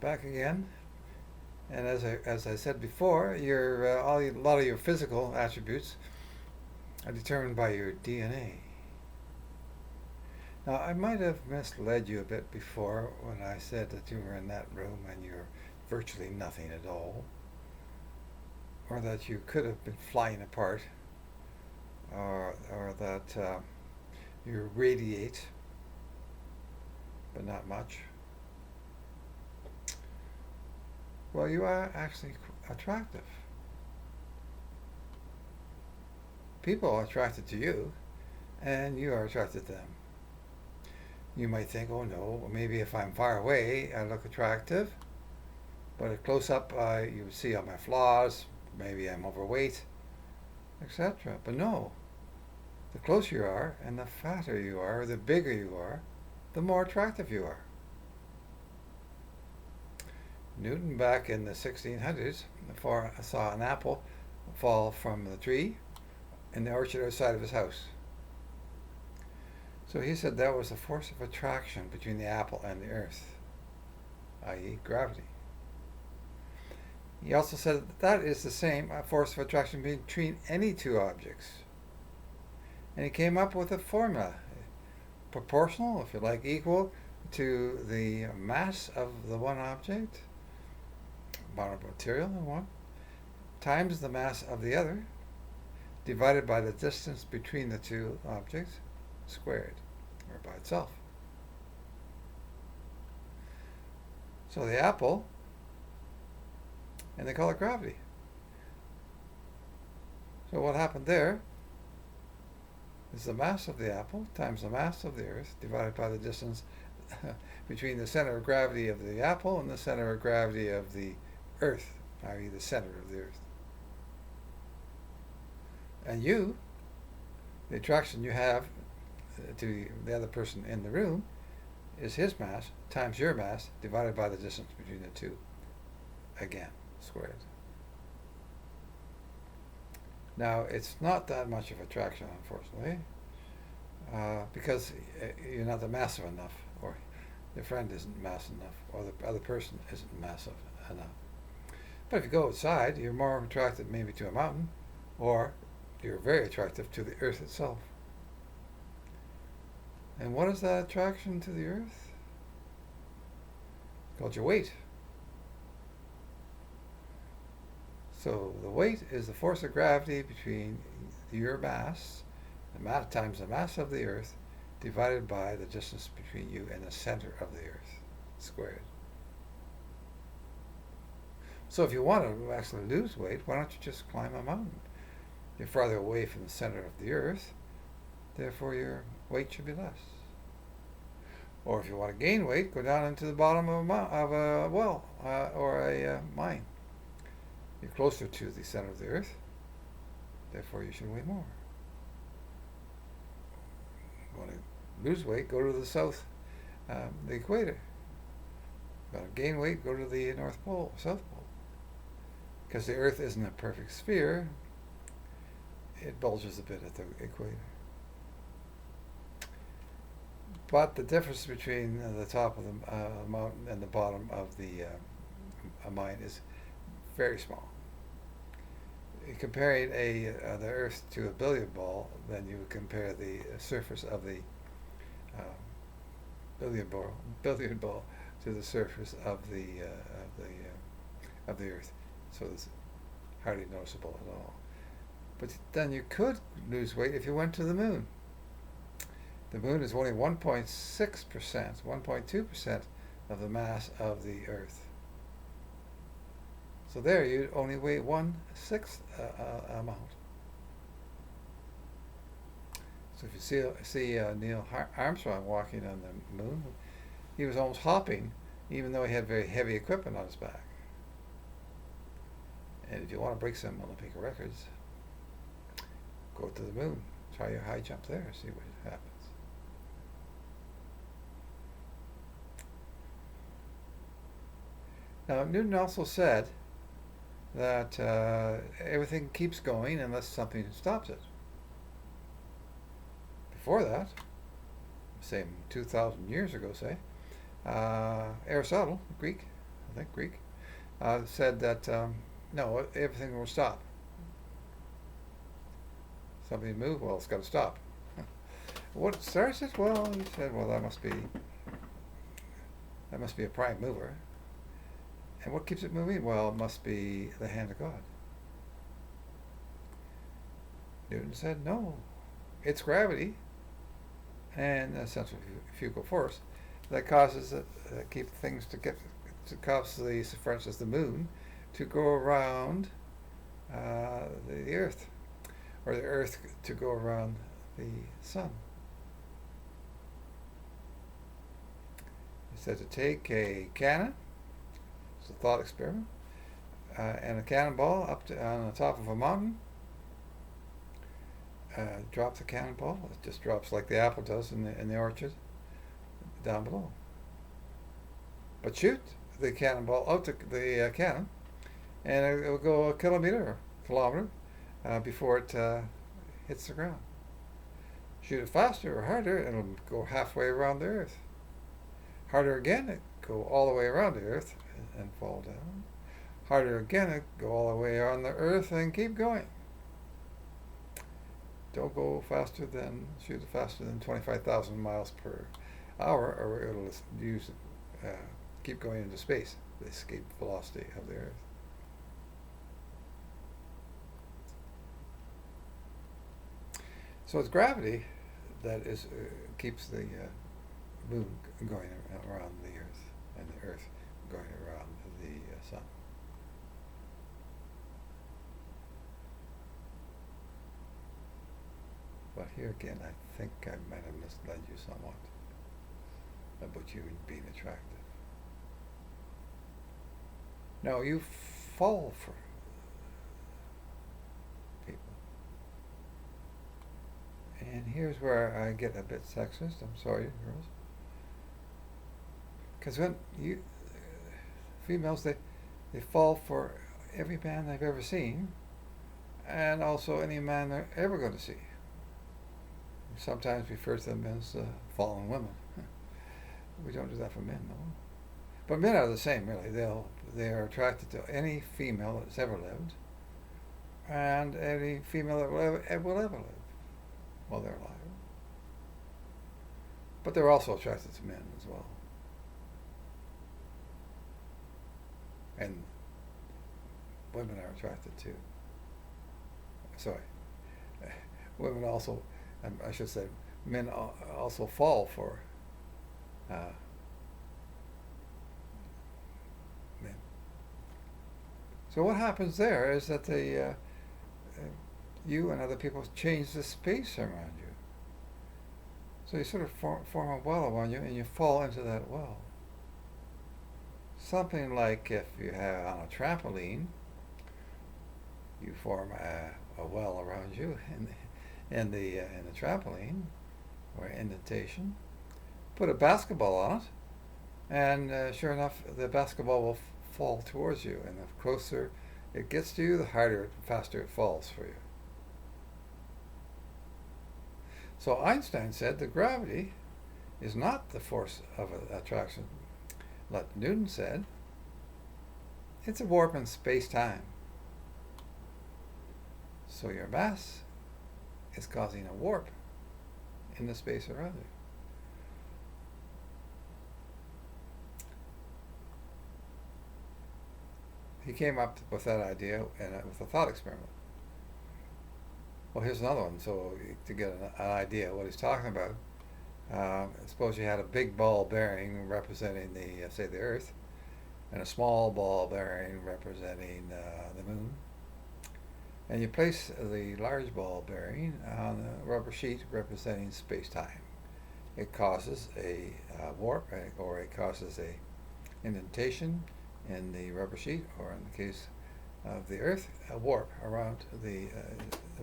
Back again. And as I said before, a lot of your physical attributes are determined by your DNA. Now, I might have misled you a bit before when I said that you were in that room and you're virtually nothing at all, or that you could have been flying apart, or that you radiate, but not much. Well, you are actually attractive. People are attracted to you, and you are attracted to them. You might think, oh no, maybe if I'm far away, I look attractive, but at close up, you see all my flaws. Maybe I'm overweight, etc. But no, the closer you are, and the fatter you are, the bigger you are, the more attractive you are. Newton, back in the 1600s, saw an apple fall from the tree in the orchard outside of his house. So he said that was the force of attraction between the apple and the earth, i.e., gravity. He also said that is the same force of attraction between any two objects. And he came up with a formula, proportional, if you like, equal to the mass of the one object, amount of material in one, times the mass of the other, divided by the distance between the two objects, squared, or by itself. So the apple, and they call it gravity. So what happened there is the mass of the apple times the mass of the earth divided by the distance between the center of gravity of the apple and the center of gravity of the earth, i.e., the center of the earth. And you, the attraction you have to the other person in the room, is his mass times your mass divided by the distance between the two, again, squared. Now, it's not that much of attraction, unfortunately, because you're not massive enough, or your friend isn't massive enough, or the other person isn't massive enough. But if you go outside, you're more attracted maybe to a mountain, or you're very attractive to the earth itself. And what is that attraction to the earth? It's called your weight. So the weight is the force of gravity between your mass, the mass times the mass of the earth, divided by the distance between you and the center of the earth, squared. So if you want to actually lose weight, why don't you just climb a mountain? You're farther away from the center of the earth, therefore your weight should be less. Or if you want to gain weight, go down into the bottom of a well or a mine. You're closer to the center of the earth, therefore you should weigh more. If you want to lose weight, go to the south, the equator. If you want to gain weight, go to the North Pole, South Pole. Because the earth isn't a perfect sphere, it bulges a bit at the equator. But the difference between the top of the mountain and the bottom of the mine is very small. Comparing the Earth to a billiard ball, then you would compare the surface of the uh, billiard ball to the surface of the Earth. So it's hardly noticeable at all. But then you could lose weight if you went to the moon. The moon is only 1.6%, 1.2% of the mass of the Earth. So there you'd only weigh 1/6 amount. So if you see Neil Armstrong walking on the moon, he was almost hopping, even though he had very heavy equipment on his back. And if you want to break some Olympic records, go to the moon, try your high jump there, see what happens. Now, Newton also said that everything keeps going unless something stops it. Before that, say 2,000 years ago, say, Aristotle, Greek I think Greek, said that no, everything will stop. Something move, well, it's got to stop. What starts it? Well, he said, well, that must be a prime mover. And what keeps it moving? Well, it must be the hand of God. Newton said, no, it's gravity and a centrifugal force that causes it, keep things to cause the, for instance, the moon to go around the Earth, or the Earth to go around the sun. He said to take a cannon, it's a thought experiment, and a cannonball on the top of a mountain. Drop the cannonball. It just drops like the apple does in the orchard down below. But shoot the cannonball out the cannon, and it will go a kilometer before it hits the ground. Shoot it faster or harder, it'll go halfway around the Earth. Harder again, it go all the way around the Earth and fall down. Harder again, it go all the way around the Earth and keep going. Don't go shoot it faster than 25,000 miles per hour, or it'll keep going into space, the escape velocity of the Earth. So it's gravity that keeps the moon going around the Earth, and the Earth going around the sun. But here again, I think I might have misled you somewhat about you being attractive. No, you fall for people. And here's where I get a bit sexist. I'm sorry, girls. Because when females, they fall for every man they've ever seen, and also any man they're ever going to see. Sometimes refer to them as fallen women. We don't do that for men, no. But men are the same, really. They are attracted to any female that's ever lived, and any female that will ever live while they're alive. But they're also attracted to men as well. And women are attracted to. Sorry, women also. I should say, men also fall for men. So what happens there is that you and other people change the space around you. So you sort of form a well around you, and you fall into that well. Something like if you have on a trampoline, you form a well around you, in the trampoline or indentation, put a basketball on it, and sure enough, the basketball will fall towards you. And the closer it gets to you, the faster it falls for you. So Einstein said that gravity is not the force of attraction. Like Newton said, it's a warp in space-time. So your mass is causing a warp in the space around you. He came up with that idea with a thought experiment. Well, here's another one. So to get an idea of what he's talking about, suppose you had a big ball bearing representing say the Earth, and a small ball bearing representing the Moon. And you place the large ball bearing on a rubber sheet representing space-time. It causes a warp, or it causes a indentation in the rubber sheet, or in the case of the Earth, a warp around the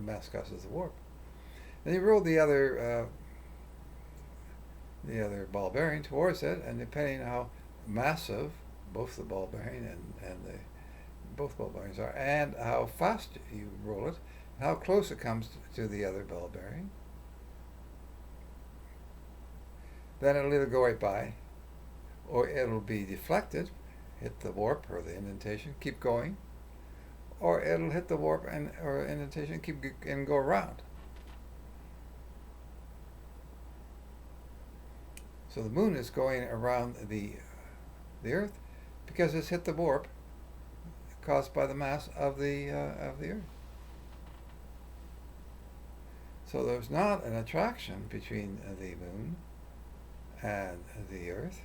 mass causes the warp. Then you roll the other ball bearing towards it, and depending on how massive both the ball bearing and both ball bearings are, and how fast you roll it, and how close it comes to the other ball bearing, then it'll either go right by, or it'll be deflected hit the warp or the indentation, keep going, or it'll hit the warp and or indentation, keep and go around. So the moon is going around the Earth because it's hit the warp caused by the mass of the Earth. So there's not an attraction between the moon and the Earth.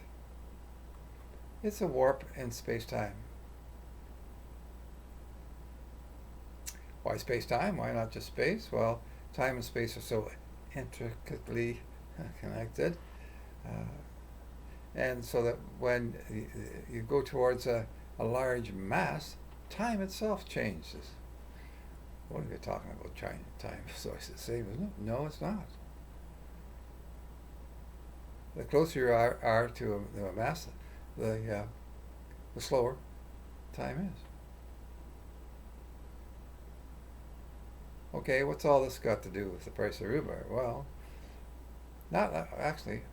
It's a warp in space-time. Why space-time? Why not just space? Well, time and space are so intricately connected. And so that when you go towards a large mass, time itself changes. What are you talking about? Time so it's the same, isn't it? No, it's not. The closer you are to a mass, the slower time is. Okay, what's all this got to do with the price of rhubarb? Well, not actually,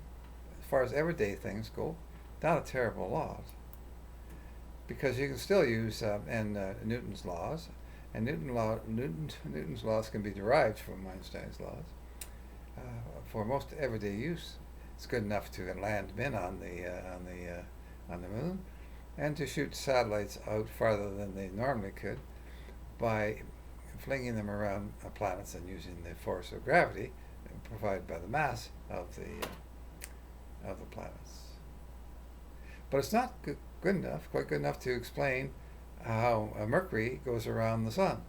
as far as everyday things go, not a terrible lot. Because you can still use Newton's laws, and Newton's laws can be derived from Einstein's laws. For most everyday use, it's good enough to land men on the moon, and to shoot satellites out farther than they normally could by flinging them around planets and using the force of gravity provided by the mass of the planets. But it's not good enough, quite good enough to explain how Mercury goes around the sun,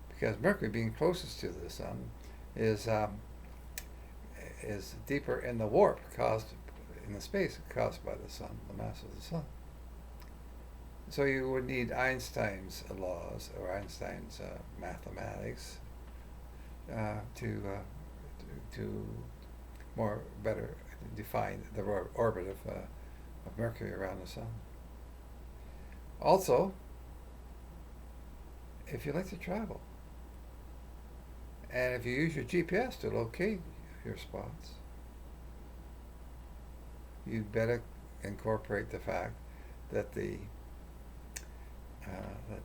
because Mercury, being closest to the sun, is deeper in the warp caused in the space caused by the sun, the mass of the sun. So you would need Einstein's laws or Einstein's mathematics to more better define the orbit of Mercury around the sun. Also, if you like to travel, and if you use your GPS to locate your spots, you'd better incorporate the fact that the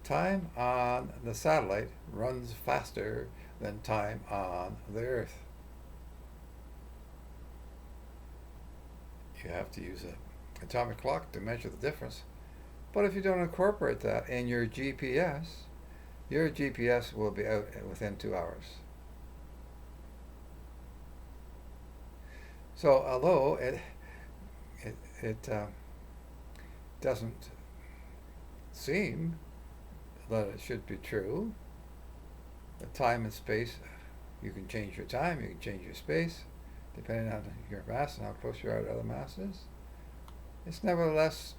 time on the satellite runs faster than time on the Earth. You have to use an atomic clock to measure the difference. But if you don't incorporate that in your GPS will be out within 2 hours. So although it doesn't seem that it should be true, the time and space, you can change your time, you can change your space, depending on your mass and how close you are to other masses. It's nevertheless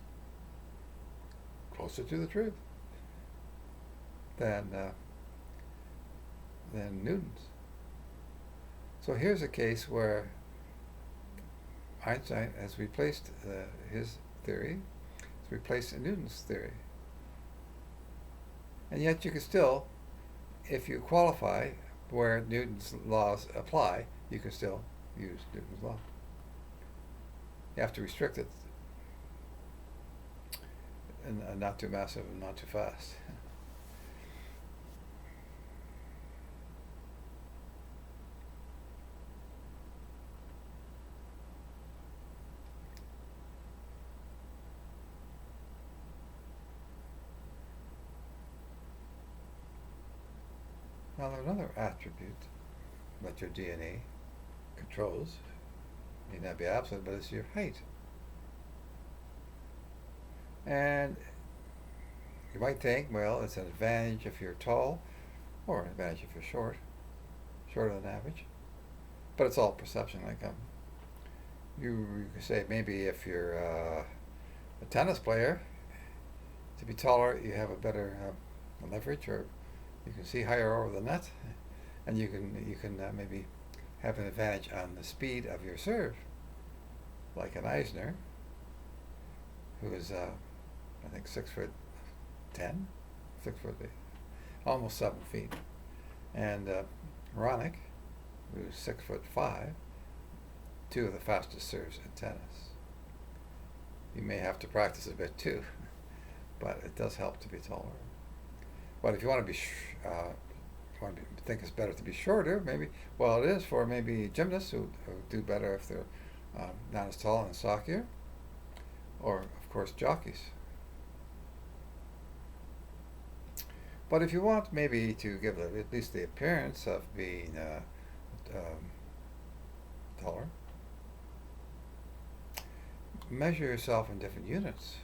closer to the truth than Newton's. So here's a case where Einstein has replaced his theory, has replaced Newton's theory. And yet you can still, if you qualify where Newton's laws apply, you can still use Newton's law. You have to restrict it, and not too massive and not too fast. Now there's another attribute that your DNA controls. It may not be absolute, but it's your height. And you might think, well, it's an advantage if you're tall, or an advantage if you're shorter than average. But it's all perception. Like you could say maybe if you're a tennis player, to be taller, you have a better leverage, or you can see higher over the net, and you can maybe have an advantage on the speed of your serve, like an Eisner, who is I think 6'10", 6'8", almost 7 feet, and Raonic, who's 6'5", two of the fastest serves in tennis. You may have to practice a bit too, but it does help to be taller. But if you want to think it's better to be shorter, maybe, well, it is for maybe gymnasts who do better if they're not as tall and stockier, or of course jockeys. But if you want maybe to give at least the appearance of being taller, measure yourself in different units.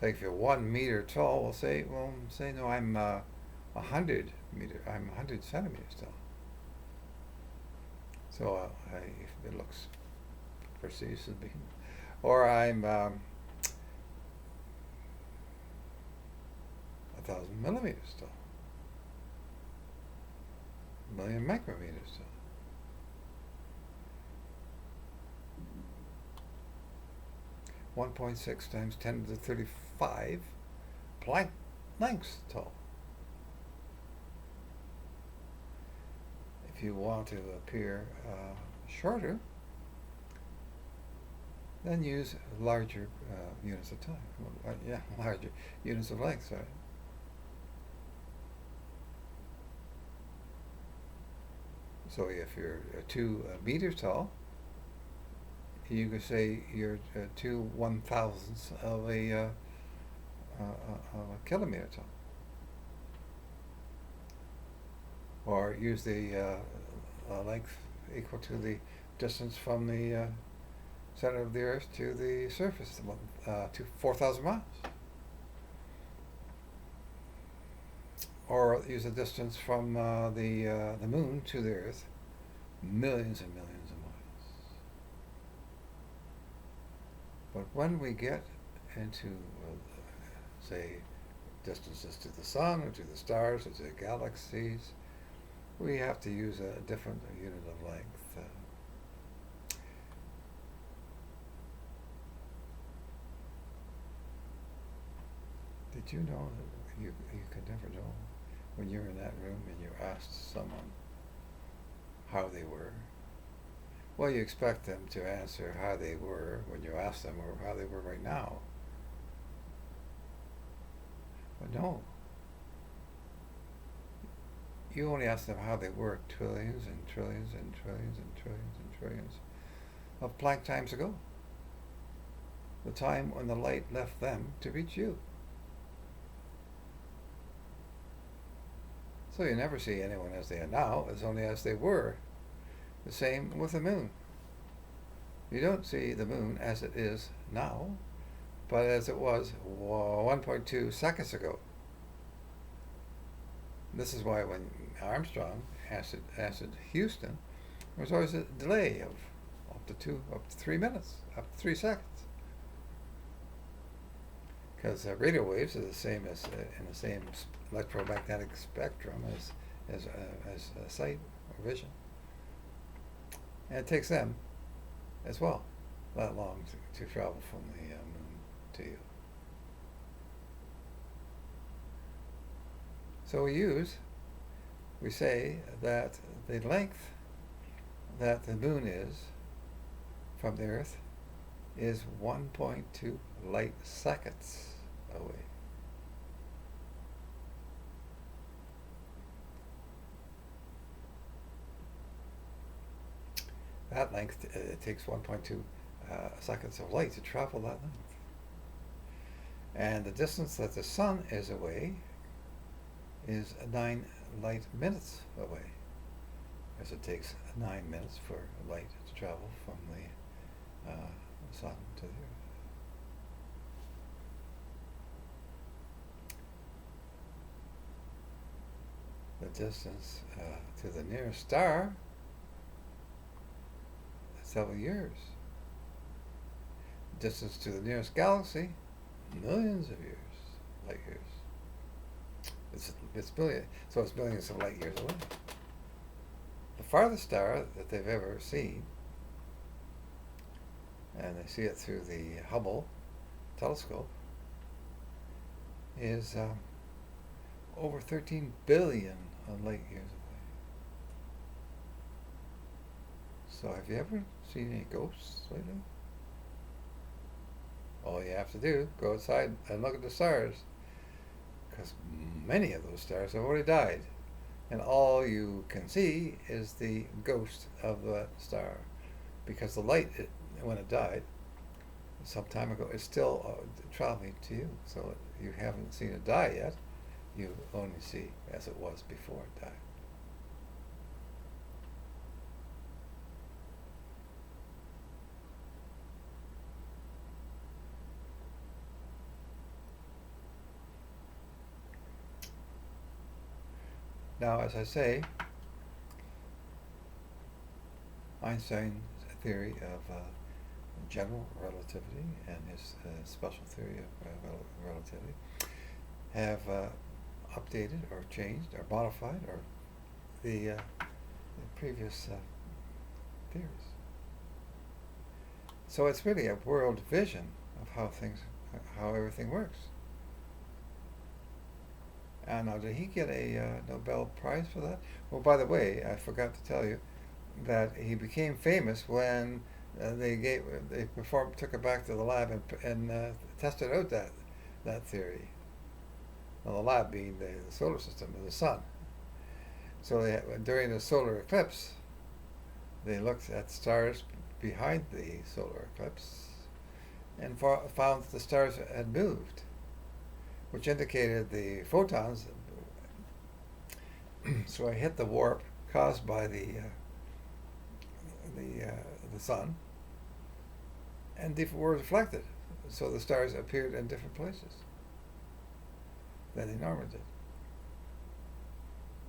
Say if you're 1 meter tall, say no, I'm 100 centimeters tall. So if it looks perceived as being, or I'm 1,000 millimeters tall, 1,000,000 micrometers tall. .6 times 10 to the 35 Planck lengths tall. If you want to appear shorter, then use larger units of time. Larger units of length, sorry. So if you're 2 meters tall, you could say you're 2/1000ths of a kilometer tall. Or use the length equal to the distance from the center of the Earth to the surface, to 4,000 miles. Or use the distance from the moon to the Earth, millions and millions of miles. But when we get into, say, distances to the sun or to the stars or to the galaxies, we have to use a different unit of length. Did you know that you could never know when you're in that room and you asked someone how they were? Well, you expect them to answer how they were when you ask them, or how they were right now. But no. You only ask them how they were trillions and trillions and trillions and trillions and trillions of Planck times ago. The time when the light left them to reach you. So you never see anyone as they are now, as only as they were. The same with the moon. You don't see the moon as it is now, but as it was 1.2 seconds ago. This is why when Armstrong answered Houston, there was always a delay of up to 3 minutes, up to 3 seconds. Because radio waves are the same as in the same electromagnetic spectrum as sight or vision, and it takes them as well that long to travel from the moon to you. So we say that the length that the moon is from the Earth is 1.2 light seconds away. That length, it takes 1.2 seconds of light to travel that length. And the distance that the sun is away is 9 light minutes away, as it takes 9 minutes for light to travel from the sun to the Earth. The distance to the nearest star is several years. The distance to the nearest galaxy, millions of years, light years. It's millions of light years away. The farthest star that they've ever seen, and they see it through the Hubble telescope, is over 13 billion light years away. So have you ever seen any ghosts lately? have to do, go outside and look at the stars, because many of those stars have already died, and all you can see is the ghost of the star, because the light, when it died some time ago, is still traveling to you. So you haven't seen it die yet. You only see as it was before it died. Now, as I say, Einstein's theory of general relativity and his special theory of relativity have updated or changed or modified or the previous theories. So it's really a world vision of how everything works. And now, did he get a Nobel Prize for that? Well, by the way, I forgot to tell you that he became famous when took it back to the lab and tested out that theory. Well, the lab being the solar system of the sun. So during the solar eclipse, they looked at stars behind the solar eclipse and found that the stars had moved, which indicated the photons so I hit the warp caused by the sun, and were reflected, so the stars appeared in different places than they normally did.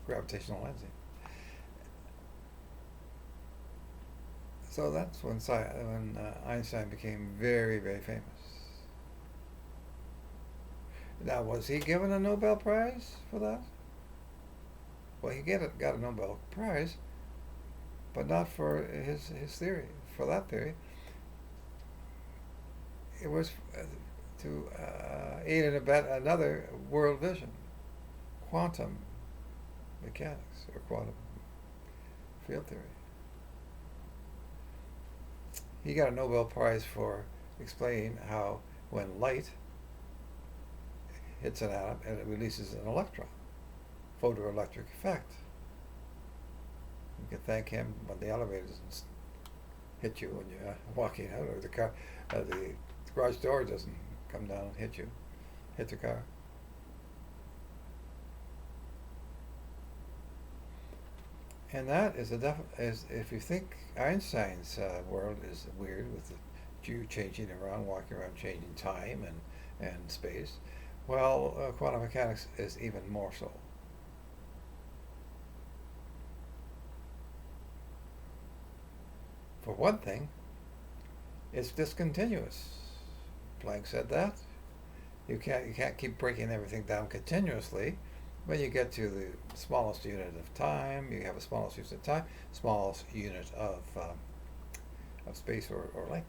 Gravitational lensing. So that's when Einstein became very, very famous. Now, was he given a Nobel Prize for that? Well, he got a Nobel Prize, but not for his theory. For that theory, it was to aid and abet another world vision, quantum mechanics or quantum field theory. He got a Nobel Prize for explaining how when light hits an atom and it releases an electron, photoelectric effect. You can thank him when the elevator doesn't hit you when you're walking out, or the garage door doesn't come down and hit the car. And that is if you think Einstein's world is weird with you changing around, walking around, changing time and space, well, quantum mechanics is even more so. For one thing, it's discontinuous. Planck said that. You can't keep breaking everything down continuously. When you get to the smallest unit of time, you have a smallest unit of time, smallest unit of space or length.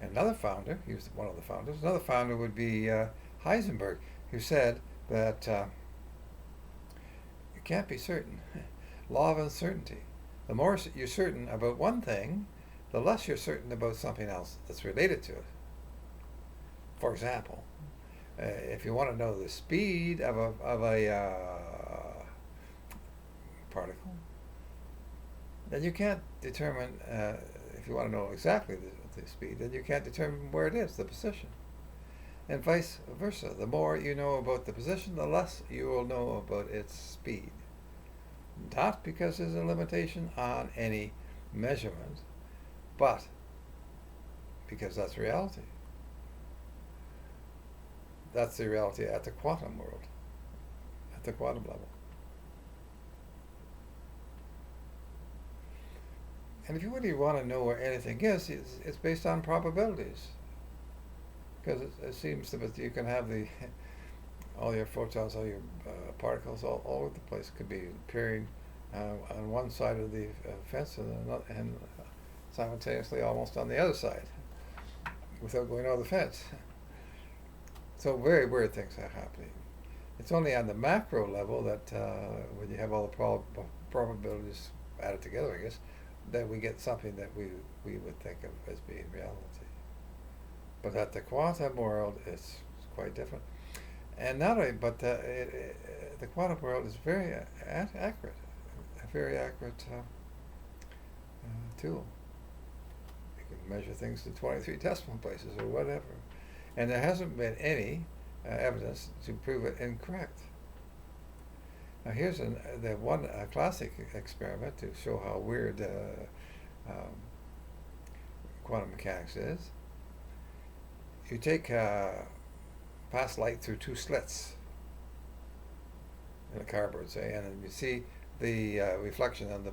Another founder, he was one of the founders, another founder would be Heisenberg, who said that you can't be certain. Law of uncertainty. The more you're certain about one thing, the less you're certain about something else that's related to it. For example, if you want to know the speed of a particle, then you can't determine, if you want to know exactly the speed, then you can't determine where it is, the position. And vice versa. The more you know about the position, the less you will know about its speed. Not because there's a limitation on any measurement, but because that's reality. That's the reality at the quantum world, at the quantum level. And if you really want to know where anything is, it's based on probabilities. Because it seems that you can have all your photons, all your particles, all over the place. Could be appearing on one side of the fence and simultaneously almost on the other side, without going over the fence. So very weird things are happening. It's only on the macro level that when you have all the probabilities added together, I guess, that we get something that we would think of as being reality. But at the quantum world, it's quite different. And not only, but the quantum world is very accurate, a very accurate tool. You can measure things to 23 decimal places or whatever. And there hasn't been any evidence to prove it incorrect. Now here's the one classic experiment to show how weird quantum mechanics is. You take pass light through two slits in a cardboard, say, and then you see the reflection on the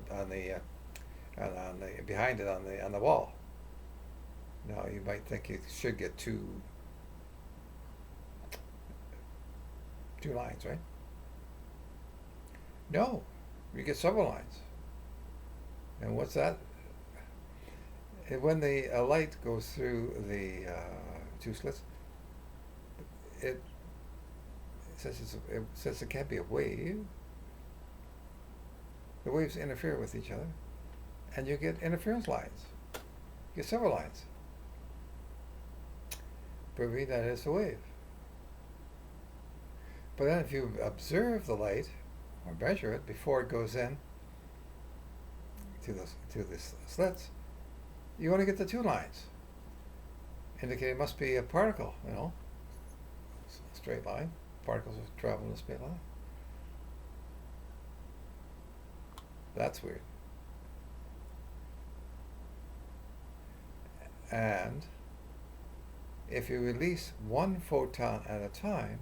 behind it on the wall. Now you might think you should get two lines, right? No, you get several lines. And what's that? When the light goes through the two slits, it says it can't be a wave. The waves interfere with each other, and you get interference lines. You get several lines, proving that it's a wave. But then if you observe the light or measure it before it goes in to the slits, you only get the two lines, indicating it must be a particle, a straight line. Particles travel in a straight line. That's weird. And if you release one photon at a time,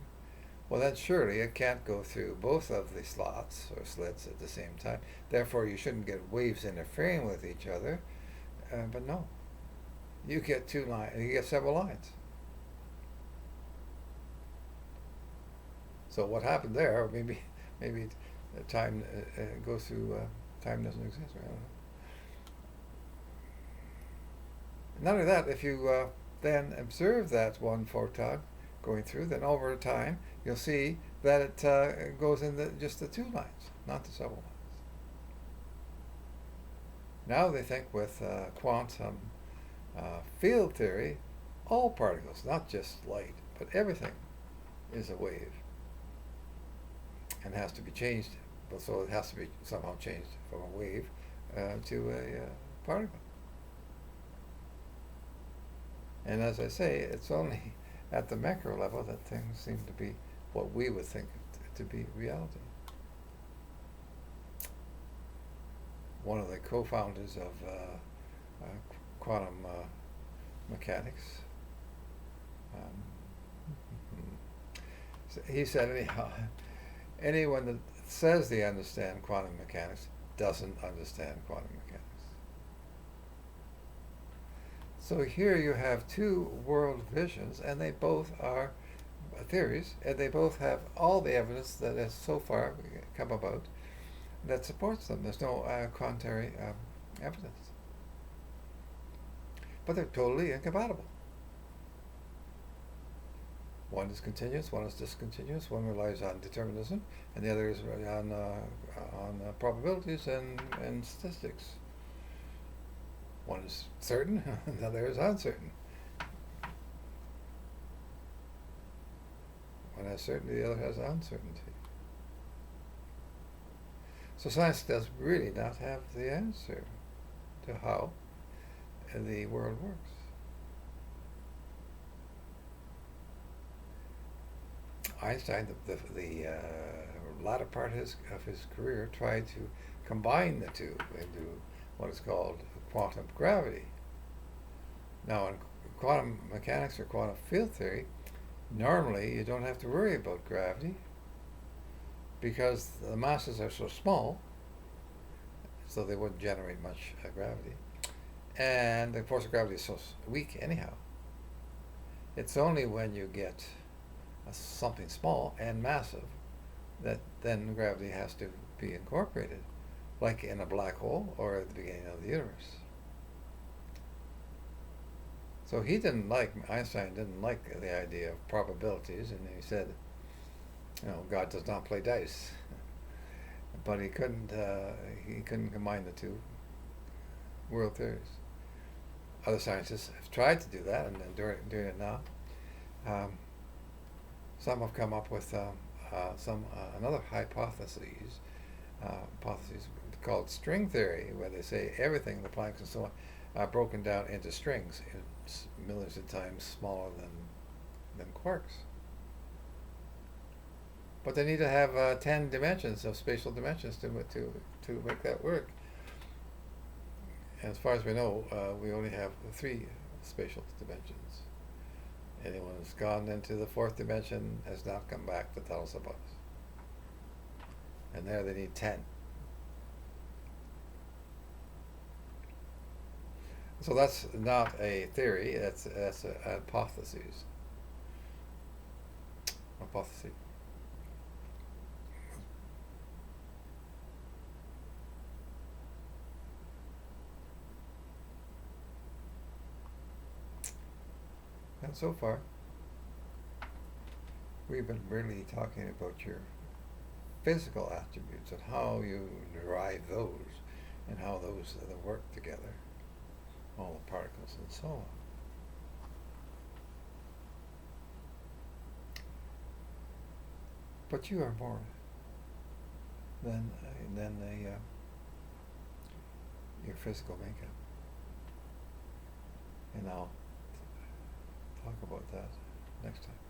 well, then surely it can't go through both of the slots or slits at the same time. Therefore, you shouldn't get waves interfering with each other. But no, you get two lines. You get several lines. So what happened there? Maybe time goes through. Time doesn't exist. Right? I don't know. Not only that, if you then observe that one photon going through, then over time you'll see that it goes in just the two lines, not the several lines. Now they think with quantum field theory, all particles, not just light, but everything, is a wave and has to be changed. So it has to be somehow changed from a wave to a particle. And as I say, it's only at the macro level that things seem to be what we would think to be reality. One of the co-founders of quantum mechanics, he said, anyhow, anyone that says they understand quantum mechanics doesn't understand quantum mechanics. So here you have two world visions, and they both are theories, and they both have all the evidence that has so far come about that supports them. There's no contrary evidence. But they're totally incompatible. One is continuous, one is discontinuous, one relies on determinism, and the other is on probabilities and statistics. One is certain, the other is uncertain. One has certainty, the other has uncertainty. So science does really not have the answer to how the world works. Einstein, the latter part of his career, tried to combine the two into what is called quantum gravity. Now, in quantum mechanics or quantum field theory, normally you don't have to worry about gravity because the masses are so small, so they wouldn't generate much gravity. And the force of gravity is so weak anyhow. It's only when you get something small and massive that then gravity has to be incorporated, like in a black hole or at the beginning of the universe. So Einstein didn't like the idea of probabilities, and he said, God does not play dice. But he couldn't combine the two world theories. Other scientists have tried to do that, and doing it now. Um, some have come up with another hypotheses called string theory, where they say everything, the planets and so on, are broken down into strings, millions of times smaller than quarks. But they need to have 10 dimensions of spatial dimensions to make that work. And as far as we know, we only have 3 spatial dimensions. Anyone who's gone into the 4th dimension has not come back to tell us about it. And there they need 10. So that's not a theory, that's a hypothesis. Hypothesis. And so far, we've been really talking about your physical attributes and how you derive those and how those work together, all the particles and so on. But you are more than your physical makeup, and I'll talk about that next time.